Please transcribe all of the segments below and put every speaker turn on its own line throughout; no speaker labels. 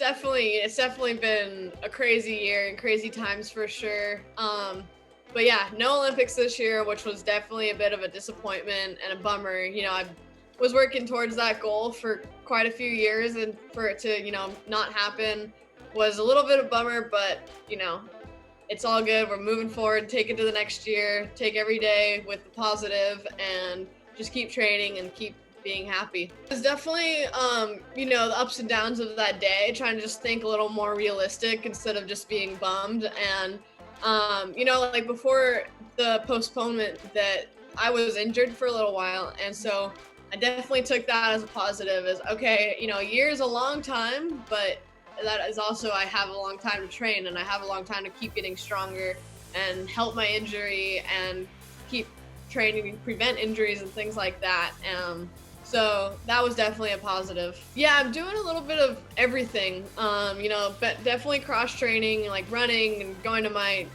it's definitely been a crazy year and crazy times for sure. But yeah, no Olympics this year, which was definitely a bit of a disappointment and a bummer. I was working towards that goal for quite a few years, and for it to, not happen was a little bit of a bummer, but it's all good. We're moving forward, take it to the next year, take every day with the positive, and just keep training and keep being happy. It's definitely, the ups and downs of that day, trying to just think a little more realistic instead of just being bummed. And, like before the postponement, that I was injured for a little while. And so I definitely took that as a positive, as okay, a year is a long time, but that is also, I have a long time to train and I have a long time to keep getting stronger and help my injury and keep training to prevent injuries and things like that. So that was definitely a positive. Yeah, I'm doing a little bit of everything. But definitely cross training, like running and going to my,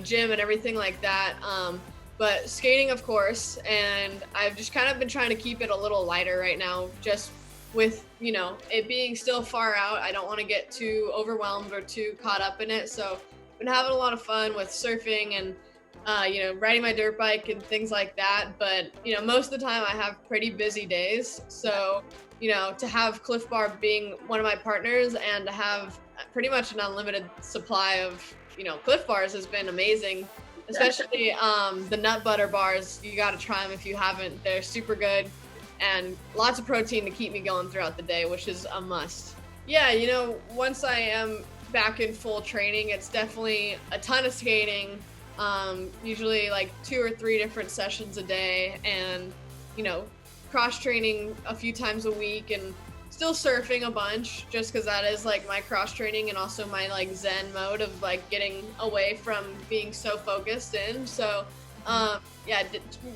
gym and everything like that. But skating, of course, and I've just kind of been trying to keep it a little lighter right now, just with, it being still far out. I don't want to get too overwhelmed or too caught up in it. So I've been having a lot of fun with surfing and riding my dirt bike and things like that. But, most of the time I have pretty busy days. So, to have Cliff Bar being one of my partners and to have pretty much an unlimited supply of, Cliff Bars has been amazing. Especially the nut butter bars. You got to try them if you haven't. They're super good and lots of protein to keep me going throughout the day, which is a must. Yeah, once I am back in full training, it's definitely a ton of skating. Usually like 2 or 3 different sessions a day, and cross training a few times a week, and still surfing a bunch, just because that is like my cross training and also my like zen mode of like getting away from being so focused in. So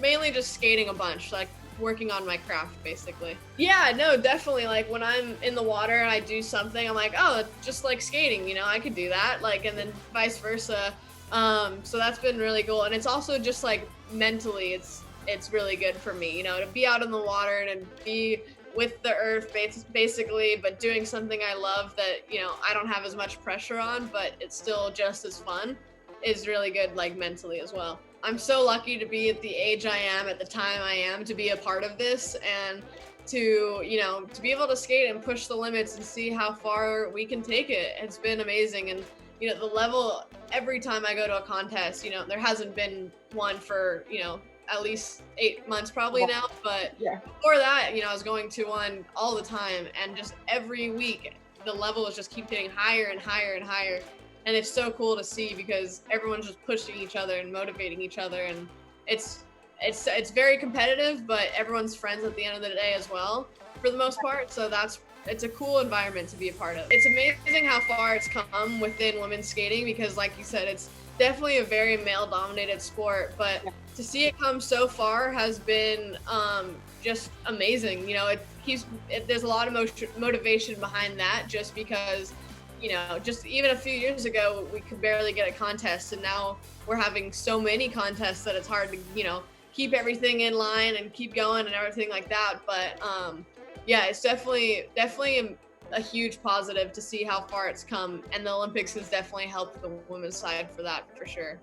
mainly just skating a bunch, like working on my craft basically. Yeah, no, definitely, like when I'm in the water and I do something, I'm like, oh, just like skating, I could do that, like, and then vice versa. So that's been really cool. And it's also just like mentally, it's really good for me, to be out in the water and be with the earth basically, but doing something I love that, I don't have as much pressure on, but it's still just as fun, is really good, like mentally as well. I'm so lucky to be at the age I am at the time I am to be a part of this, and to to be able to skate and push the limits and see how far we can take it. It's been amazing. And the level, every time I go to a contest, there hasn't been one for at least 8 months probably now, but
Yeah.
before that, I was going to one all the time, and just every week the level is just keep getting higher and higher and higher. And it's so cool to see, because everyone's just pushing each other and motivating each other, and it's very competitive, but everyone's friends at the end of the day as well, for the most part. So it's a cool environment to be a part of. It's amazing how far it's come within women's skating, because like you said, it's definitely a very male dominated sport, but to see it come so far has been just amazing. There's a lot of motivation behind that, just because just even a few years ago, we could barely get a contest, and now we're having so many contests that it's hard to, keep everything in line and keep going and everything like that. But yeah, it's definitely a huge positive to see how far it's come, and the Olympics has definitely helped the women's side for that, for sure.